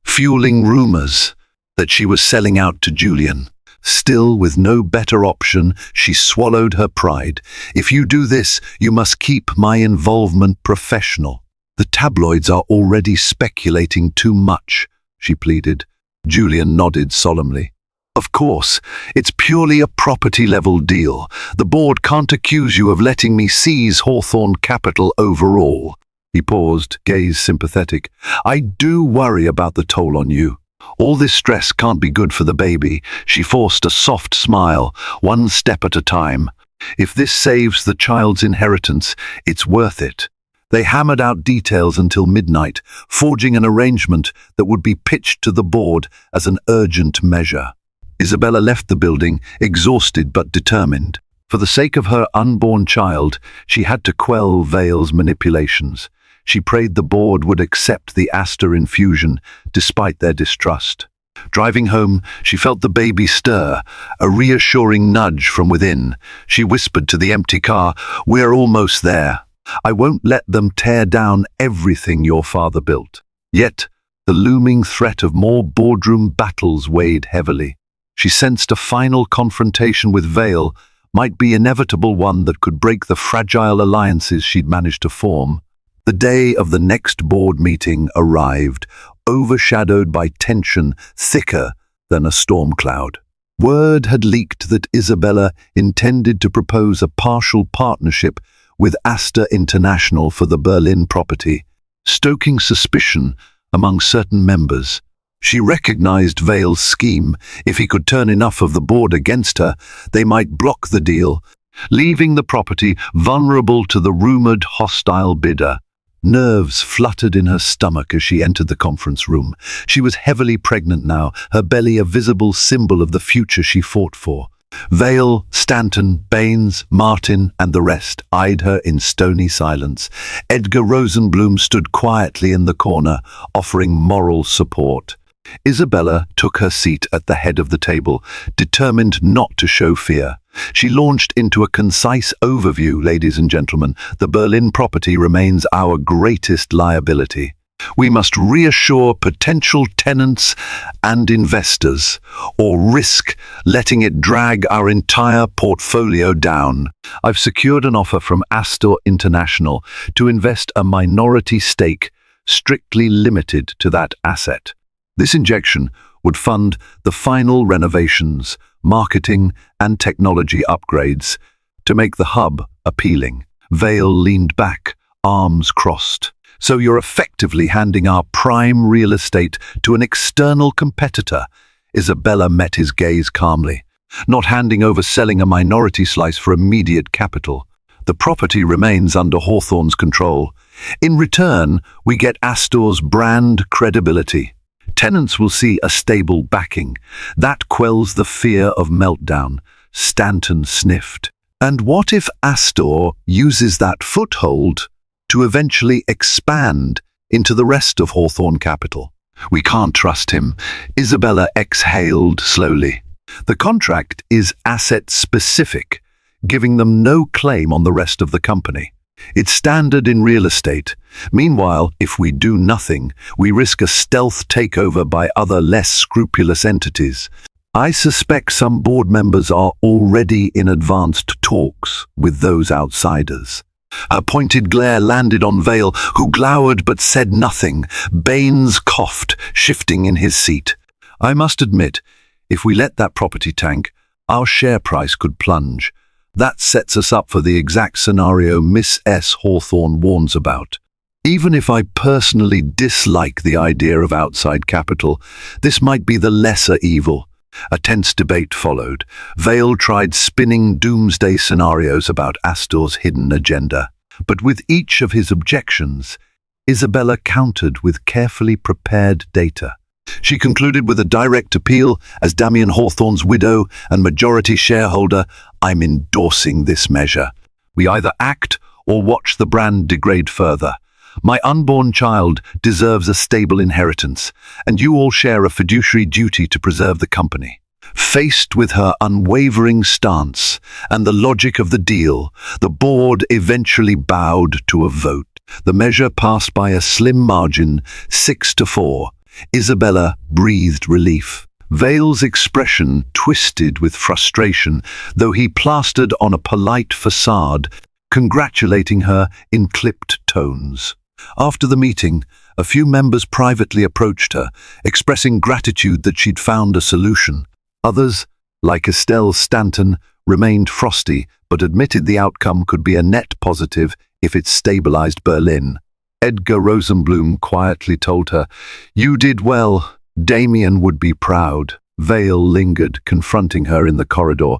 fueling rumors that she was selling out to Julian. Still, with no better option, she swallowed her pride. "If you do this, you must keep my involvement professional. The tabloids are already speculating too much," she pleaded. Julian nodded solemnly. "Of course, it's purely a property-level deal. The board can't accuse you of letting me seize Hawthorne Capital overall." He paused, gaze sympathetic. "I do worry about the toll on you. All this stress can't be good for the baby." She forced a soft smile, one step at a time. "If this saves the child's inheritance, it's worth it." They hammered out details until midnight, forging an arrangement that would be pitched to the board as an urgent measure. Isabella left the building, exhausted but determined. For the sake of her unborn child, she had to quell Vale's manipulations. She prayed the board would accept the Astor infusion, despite their distrust. Driving home, she felt the baby stir, a reassuring nudge from within. She whispered to the empty car, "We're almost there. I won't let them tear down everything your father built." Yet, the looming threat of more boardroom battles weighed heavily. She sensed a final confrontation with Vale might be an inevitable one that could break the fragile alliances she'd managed to form. The day of the next board meeting arrived, overshadowed by tension thicker than a storm cloud. Word had leaked that Isabella intended to propose a partial partnership with Astor International for the Berlin property, stoking suspicion among certain members. She recognized Vale's scheme. If he could turn enough of the board against her, they might block the deal, leaving the property vulnerable to the rumored hostile bidder. Nerves fluttered in her stomach as she entered the conference room. She was heavily pregnant now, her belly a visible symbol of the future she fought for. Vale, Stanton, Baines, Martin, and the rest eyed her in stony silence. Edgar Rosenblum stood quietly in the corner, offering moral support. Isabella took her seat at the head of the table, determined not to show fear. She launched into a concise overview. "Ladies and gentlemen, the Berlin property remains our greatest liability. We must reassure potential tenants and investors, or risk letting it drag our entire portfolio down. I've secured an offer from Astor International to invest a minority stake strictly limited to that asset. This injection would fund the final renovations, marketing, and technology upgrades to make the hub appealing." Vale leaned back, arms crossed. "So you're effectively handing our prime real estate to an external competitor?" Isabella met his gaze calmly. "Not handing over selling a minority slice for immediate capital. The property remains under Hawthorne's control. In return, we get Astor's brand credibility. Tenants will see a stable backing. That quells the fear of meltdown." Stanton sniffed. "And what if Astor uses that foothold to eventually expand into the rest of Hawthorne Capital?" "We can't trust him." Isabella exhaled slowly. "The contract is asset-specific, giving them no claim on the rest of the company. It's standard in real estate. Meanwhile, if we do nothing, we risk a stealth takeover by other less scrupulous entities. I suspect some board members are already in advanced talks with those outsiders." Her pointed glare landed on Vale, who glowered but said nothing. Baines coughed, shifting in his seat. "I must admit, if we let that property tank, our share price could plunge. That sets us up for the exact scenario Miss S. Hawthorne warns about. Even if I personally dislike the idea of outside capital, this might be the lesser evil." A tense debate followed. Vale tried spinning doomsday scenarios about Astor's hidden agenda. But with each of his objections, Isabella countered with carefully prepared data. She concluded with a direct appeal. "As Damien Hawthorne's widow and majority shareholder, I'm endorsing this measure. We either act or watch the brand degrade further. My unborn child deserves a stable inheritance, and you all share a fiduciary duty to preserve the company." Faced with her unwavering stance and the logic of the deal, the board eventually bowed to a vote. The measure passed by a slim margin, 6-4. Isabella breathed relief. Vale's expression twisted with frustration, though he plastered on a polite facade, congratulating her in clipped tones. After the meeting, a few members privately approached her, expressing gratitude that she'd found a solution. Others, like Estelle Stanton, remained frosty, but admitted the outcome could be a net positive if it stabilized Berlin. Edgar Rosenblum quietly told her, "You did well. Damien would be proud." Vale lingered, confronting her in the corridor.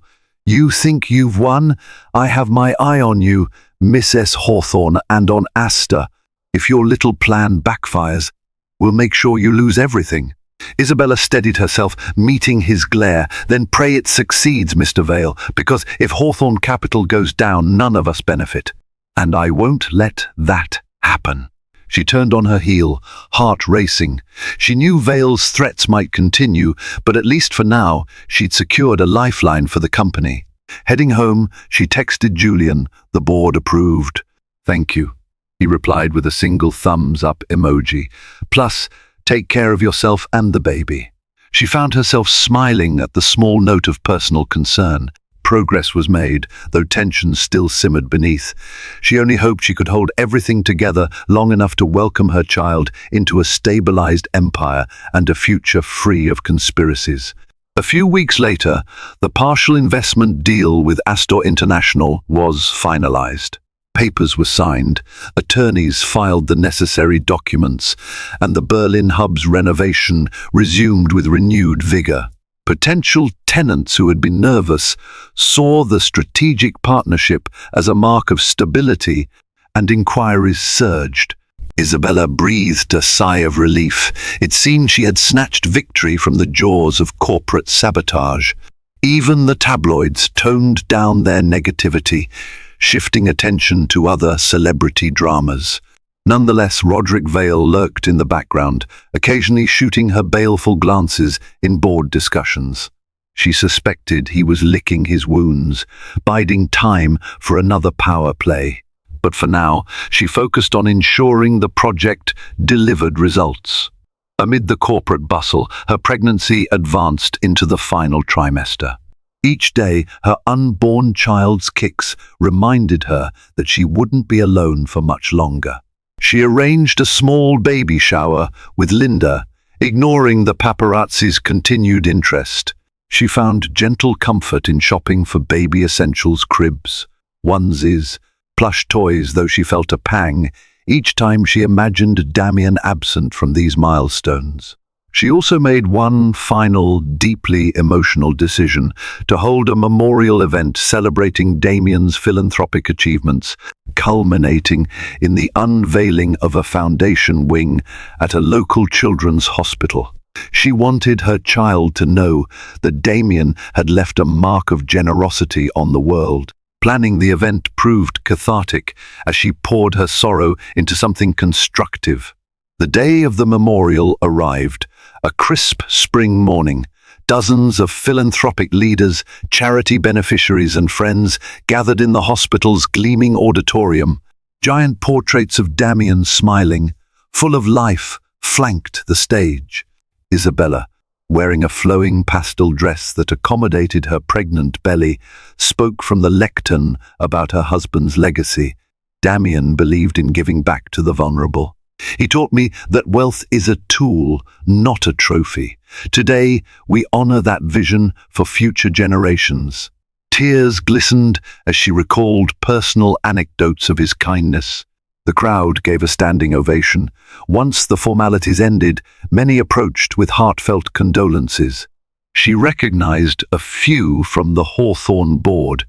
"You think you've won? I have my eye on you, Miss S. Hawthorne, and on Asta. If your little plan backfires, we'll make sure you lose everything." Isabella steadied herself, meeting his glare. "Then pray it succeeds, Mr. Vale, because if Hawthorne Capital goes down, none of us benefit. And I won't let that happen." She turned on her heel, heart racing. She knew Vale's threats might continue, but at least for now, she'd secured a lifeline for the company. Heading home, she texted Julian. The board approved. "Thank you," he replied with a single thumbs-up emoji. "Plus, take care of yourself and the baby." She found herself smiling at the small note of personal concern. Progress was made, though tensions still simmered beneath. She only hoped she could hold everything together long enough to welcome her child into a stabilized empire and a future free of conspiracies. A few weeks later, the partial investment deal with Astor International was finalized. Papers were signed, attorneys filed the necessary documents, and the Berlin hub's renovation resumed with renewed vigor. Potential tenants who had been nervous saw the strategic partnership as a mark of stability, and inquiries surged. Isabella breathed a sigh of relief. It seemed she had snatched victory from the jaws of corporate sabotage. Even the tabloids toned down their negativity, shifting attention to other celebrity dramas. Nonetheless, Roderick Vale lurked in the background, occasionally shooting her baleful glances in board discussions. She suspected he was licking his wounds, biding time for another power play. But for now, she focused on ensuring the project delivered results. Amid the corporate bustle, her pregnancy advanced into the final trimester. Each day, her unborn child's kicks reminded her that she wouldn't be alone for much longer. She arranged a small baby shower with Linda, ignoring the paparazzi's continued interest. She found gentle comfort in shopping for baby essentials, cribs, onesies, plush toys, though she felt a pang each time she imagined Damien absent from these milestones. She also made one final, deeply emotional decision to hold a memorial event celebrating Damien's philanthropic achievements, culminating in the unveiling of a foundation wing at a local children's hospital. She wanted her child to know that Damien had left a mark of generosity on the world. Planning the event proved cathartic as she poured her sorrow into something constructive. The day of the memorial arrived, a crisp spring morning. Dozens of philanthropic leaders, charity beneficiaries and friends gathered in the hospital's gleaming auditorium. Giant portraits of Damien smiling, full of life, flanked the stage. Isabella, wearing a flowing pastel dress that accommodated her pregnant belly, spoke from the lectern about her husband's legacy. Damien believed in giving back to the vulnerable. He taught me that wealth is a tool, not a trophy. Today, we honor that vision for future generations. Tears glistened as she recalled personal anecdotes of his kindness. The crowd gave a standing ovation. Once the formalities ended, many approached with heartfelt condolences. She recognized a few from the Hawthorne board,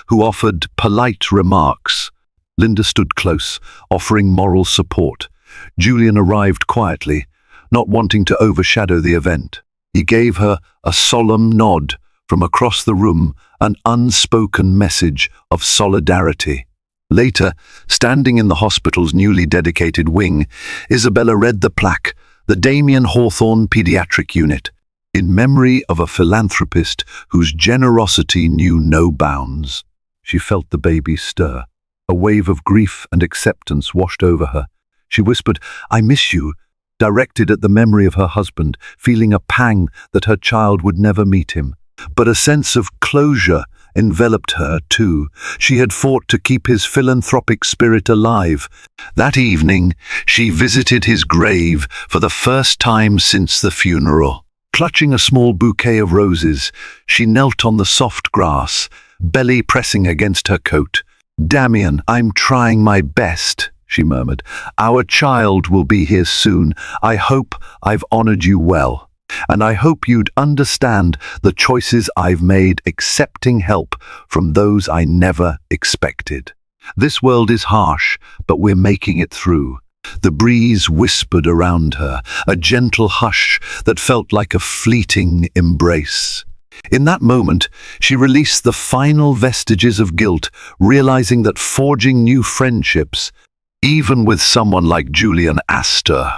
who offered polite remarks. Linda stood close, offering moral support. Julian arrived quietly, not wanting to overshadow the event. He gave her a solemn nod from across the room, an unspoken message of solidarity. Later, standing in the hospital's newly dedicated wing, Isabella read the plaque, the Damien Hawthorne Pediatric Unit, in memory of a philanthropist whose generosity knew no bounds. She felt the baby stir. A wave of grief and acceptance washed over her. She whispered, "I miss you. directed at the memory of her husband, feeling a pang that her child would never meet him. But a sense of closure enveloped her, too. She had fought to keep his philanthropic spirit alive. That evening, she visited his grave for the first time since the funeral. Clutching a small bouquet of roses, she knelt on the soft grass, belly pressing against her coat. "Damien, I'm trying my best," she murmured. "Our child will be here soon. I hope I've honored you well. And I hope you'd understand the choices I've made accepting help from those I never expected. This world is harsh, but we're making it through." The breeze whispered around her, a gentle hush that felt like a fleeting embrace. In that moment, she released the final vestiges of guilt, realizing that forging new friendships, even with someone like Julian Astor,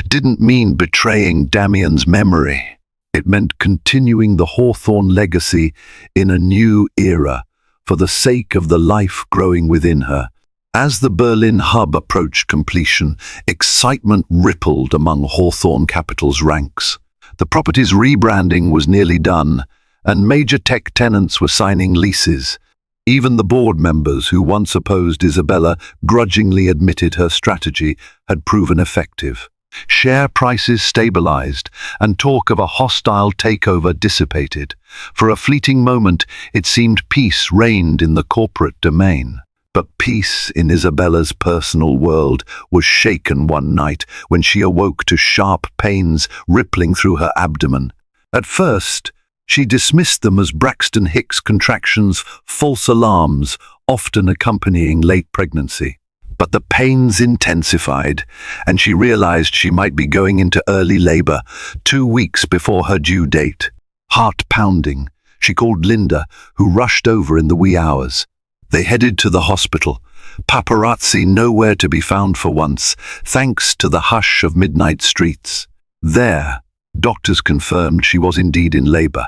didn't mean betraying Damien's memory. It meant continuing the Hawthorne legacy in a new era for the sake of the life growing within her. As the Berlin hub approached completion, excitement rippled among Hawthorne Capital's ranks. The property's rebranding was nearly done, and major tech tenants were signing leases. Even the board members who once opposed Isabella grudgingly admitted her strategy had proven effective. Share prices stabilized, and talk of a hostile takeover dissipated. For a fleeting moment, it seemed peace reigned in the corporate domain. But peace in Isabella's personal world was shaken one night when she awoke to sharp pains rippling through her abdomen. At first, she dismissed them as Braxton Hicks contractions, false alarms, often accompanying late pregnancy. But the pains intensified, and she realized she might be going into early labor 2 weeks before her due date. Heart pounding, she called Linda, who rushed over in the wee hours. They headed to the hospital. Paparazzi nowhere to be found for once, thanks to the hush of midnight streets. There, doctors confirmed she was indeed in labor.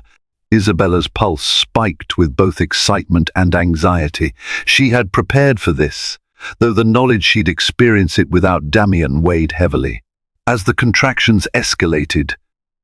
Isabella's pulse spiked with both excitement and anxiety. She had prepared for this, though the knowledge she'd experience it without Damien weighed heavily. As the contractions escalated,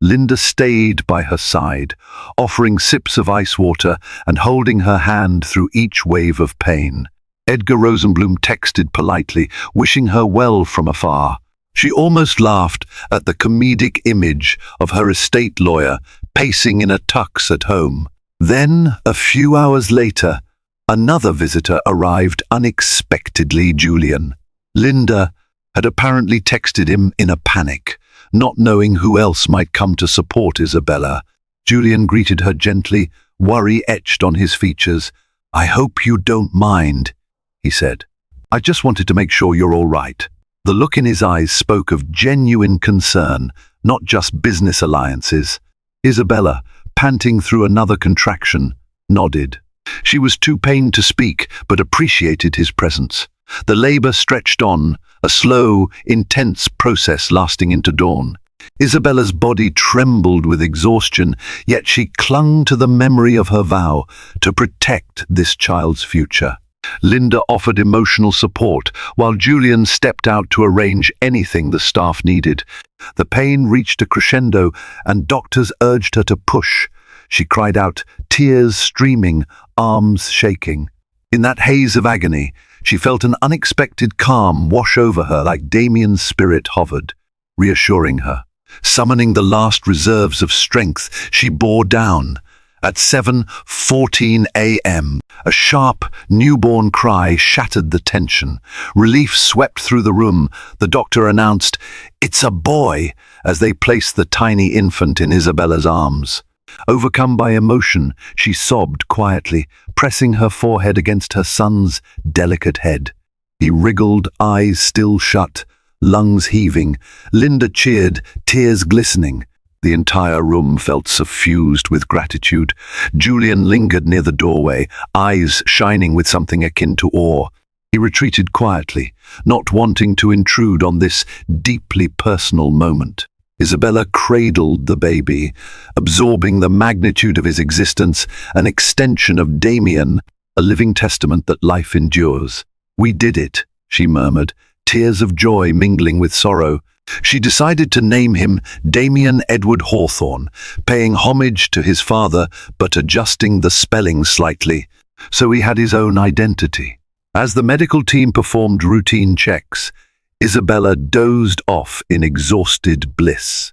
Linda stayed by her side, offering sips of ice water and holding her hand through each wave of pain. Edgar Rosenblum texted politely, wishing her well from afar. She almost laughed at the comedic image of her estate lawyer pacing in a tux at home. Then, a few hours later, another visitor arrived unexpectedly. Julian. Linda had apparently texted him in a panic, not knowing who else might come to support Isabella. Julian greeted her gently, worry etched on his features. "I hope you don't mind," he said. "I just wanted to make sure you're all right." The look in his eyes spoke of genuine concern, not just business alliances. Isabella, panting through another contraction, nodded. She was too pained to speak, but appreciated his presence. The labor stretched on, a slow, intense process lasting into dawn. Isabella's body trembled with exhaustion, yet she clung to the memory of her vow to protect this child's future. Linda offered emotional support, while Julian stepped out to arrange anything the staff needed. The pain reached a crescendo, and doctors urged her to push. She cried out, tears streaming, arms shaking. In that haze of agony, she felt an unexpected calm wash over her like Damien's spirit hovered, reassuring her. Summoning the last reserves of strength, she bore down. At 7:14 a.m., a sharp, newborn cry shattered the tension. Relief swept through the room. The doctor announced, "It's a boy," as they placed the tiny infant in Isabella's arms. Overcome by emotion, she sobbed quietly, pressing her forehead against her son's delicate head. He wriggled, eyes still shut, lungs heaving. Linda cheered, tears glistening. The entire room felt suffused with gratitude. Julian lingered near the doorway, eyes shining with something akin to awe. He retreated quietly, not wanting to intrude on this deeply personal moment. Isabella cradled the baby, absorbing the magnitude of his existence, an extension of Damien, a living testament that life endures. "We did it," she murmured, tears of joy mingling with sorrow. She decided to name him Damien Edward Hawthorne, paying homage to his father but adjusting the spelling slightly, so he had his own identity. As the medical team performed routine checks, Isabella dozed off in exhausted bliss.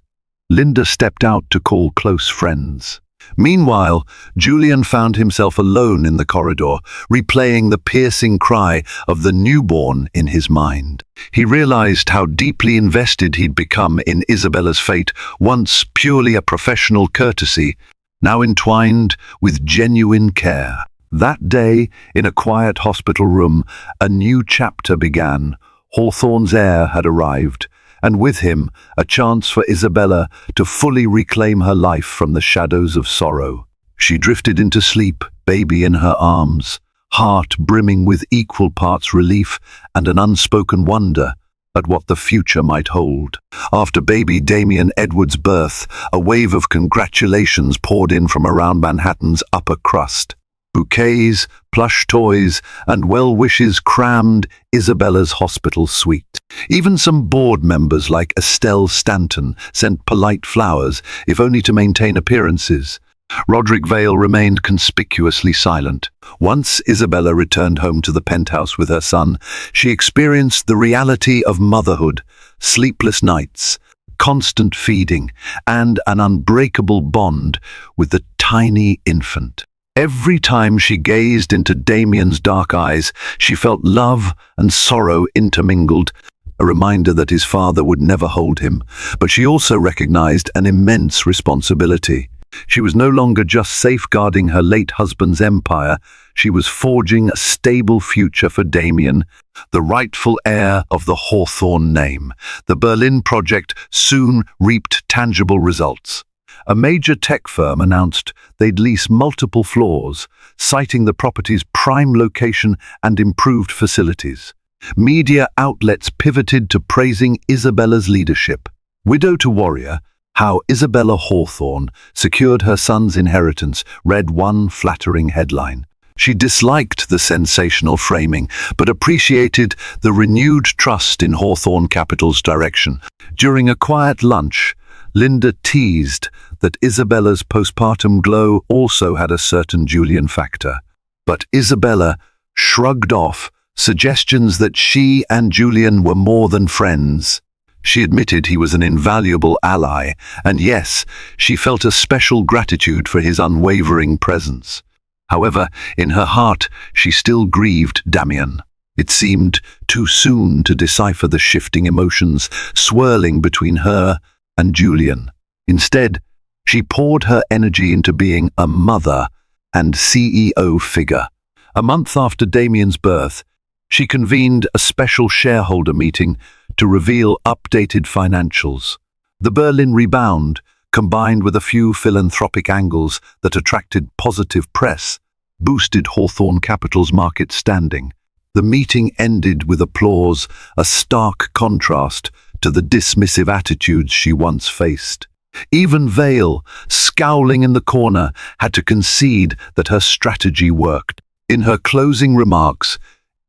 Linda stepped out to call close friends. Meanwhile, Julian found himself alone in the corridor, replaying the piercing cry of the newborn in his mind. He realized how deeply invested he'd become in Isabella's fate, once purely a professional courtesy, now entwined with genuine care. That day, in a quiet hospital room, a new chapter began. Hawthorne's heir had arrived, and with him a chance for Isabella to fully reclaim her life from the shadows of sorrow. She drifted into sleep, baby in her arms, heart brimming with equal parts relief and an unspoken wonder at what the future might hold. After baby Damien Edward's birth, a wave of congratulations poured in from around Manhattan's upper crust. Bouquets, plush toys, and well-wishes crammed Isabella's hospital suite. Even some board members like Estelle Stanton sent polite flowers, if only to maintain appearances. Roderick Vale remained conspicuously silent. Once Isabella returned home to the penthouse with her son, she experienced the reality of motherhood, sleepless nights, constant feeding, and an unbreakable bond with the tiny infant. Every time she gazed into Damien's dark eyes, she felt love and sorrow intermingled, a reminder that his father would never hold him. But she also recognized an immense responsibility. She was no longer just safeguarding her late husband's empire, she was forging a stable future for Damien, the rightful heir of the Hawthorne name. The Berlin project soon reaped tangible results. A major tech firm announced they'd lease multiple floors, citing the property's prime location and improved facilities. Media outlets pivoted to praising Isabella's leadership. Widow to warrior, how Isabella Hawthorne secured her son's inheritance, read one flattering headline. She disliked the sensational framing, but appreciated the renewed trust in Hawthorne Capital's direction. During a quiet lunch, Linda teased that Isabella's postpartum glow also had a certain Julian factor. But Isabella shrugged off suggestions that she and Julian were more than friends. She admitted he was an invaluable ally, and yes, she felt a special gratitude for his unwavering presence. However, in her heart, she still grieved Damien. It seemed too soon to decipher the shifting emotions swirling between her and Julian. Instead, she poured her energy into being a mother and CEO figure. A month after Damien's birth, she convened a special shareholder meeting to reveal updated financials. The Berlin rebound, combined with a few philanthropic angles that attracted positive press, boosted Hawthorne Capital's market standing. The meeting ended with applause, a stark contrast to the dismissive attitudes she once faced. Even Vale, scowling in the corner, had to concede that her strategy worked. In her closing remarks,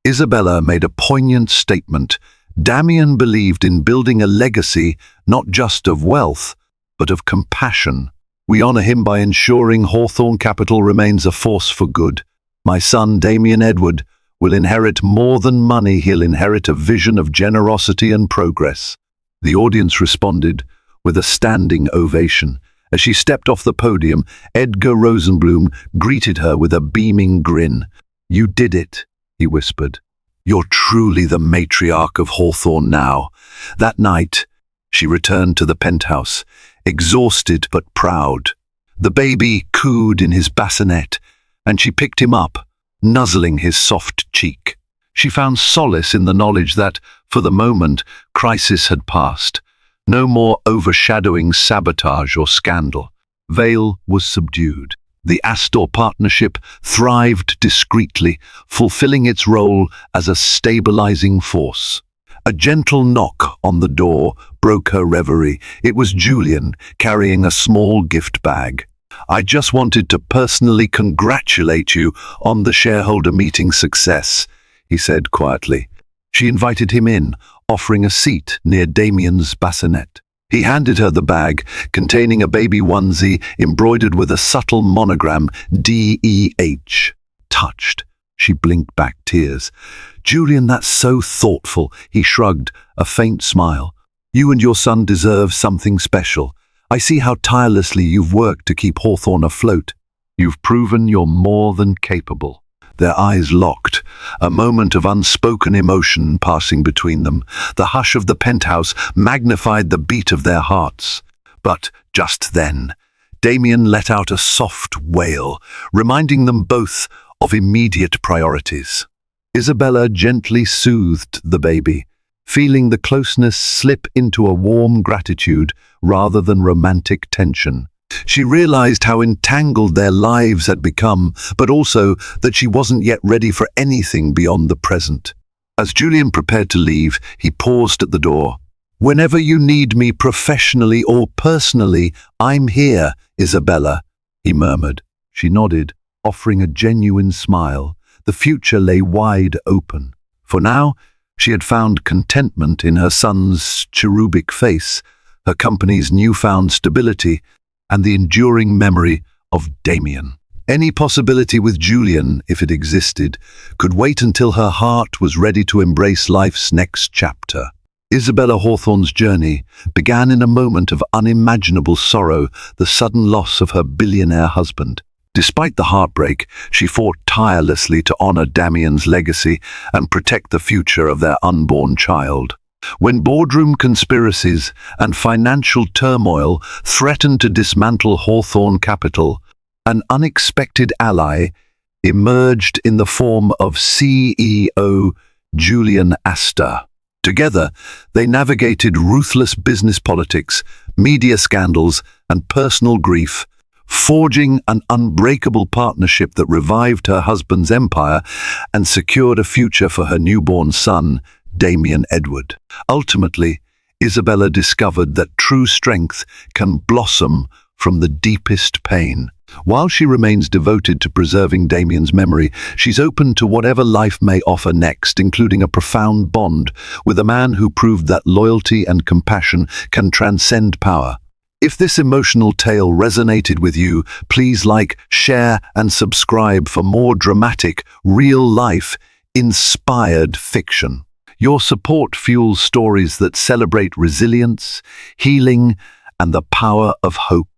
Isabella made a poignant statement. Damien believed in building a legacy not just of wealth, but of compassion. We honor him by ensuring Hawthorne Capital remains a force for good. My son, Damien Edward, will inherit more than money. He'll inherit a vision of generosity and progress. The audience responded with a standing ovation. As she stepped off the podium, Edgar Rosenblum greeted her with a beaming grin. "You did it," he whispered. "You're truly the matriarch of Hawthorne now." That night, she returned to the penthouse, exhausted but proud. The baby cooed in his bassinet, and she picked him up, nuzzling his soft cheek. She found solace in the knowledge that, for the moment, crisis had passed. No more overshadowing sabotage or scandal. Vale was subdued. The Astor partnership thrived discreetly, fulfilling its role as a stabilizing force. A gentle knock on the door broke her reverie. It was Julian, carrying a small gift bag. "I just wanted to personally congratulate you on the shareholder meeting success," he said quietly. She invited him in, offering a seat near Damien's bassinet. He handed her the bag, containing a baby onesie embroidered with a subtle monogram, DEH. Touched. She blinked back tears. "Julian, that's so thoughtful." He shrugged, a faint smile. "You and your son deserve something special. I see how tirelessly you've worked to keep Hawthorne afloat. You've proven you're more than capable." Their eyes locked, a moment of unspoken emotion passing between them. The hush of the penthouse magnified the beat of their hearts. But just then, Damien let out a soft wail, reminding them both of immediate priorities. Isabella gently soothed the baby, feeling the closeness slip into a warm gratitude rather than romantic tension. She realized how entangled their lives had become, but also that she wasn't yet ready for anything beyond the present. As Julian prepared to leave, he paused at the door. "Whenever you need me professionally or personally, I'm here, Isabella," he murmured. She nodded, offering a genuine smile. The future lay wide open. For now, she had found contentment in her son's cherubic face, her company's newfound stability, and the enduring memory of Damien. Any possibility with Julian, if it existed, could wait until her heart was ready to embrace life's next chapter. Isabella Hawthorne's journey began in a moment of unimaginable sorrow, the sudden loss of her billionaire husband. Despite the heartbreak, she fought tirelessly to honor Damien's legacy and protect the future of their unborn child. When boardroom conspiracies and financial turmoil threatened to dismantle Hawthorne Capital, an unexpected ally emerged in the form of CEO Julian Astor. Together, they navigated ruthless business politics, media scandals, and personal grief, forging an unbreakable partnership that revived her husband's empire and secured a future for her newborn son, Damien Edward. Ultimately, Isabella discovered that true strength can blossom from the deepest pain. While she remains devoted to preserving Damien's memory, she's open to whatever life may offer next, including a profound bond with a man who proved that loyalty and compassion can transcend power. If this emotional tale resonated with you, please like, share, and subscribe for more dramatic, real-life, inspired fiction. Your support fuels stories that celebrate resilience, healing, and the power of hope.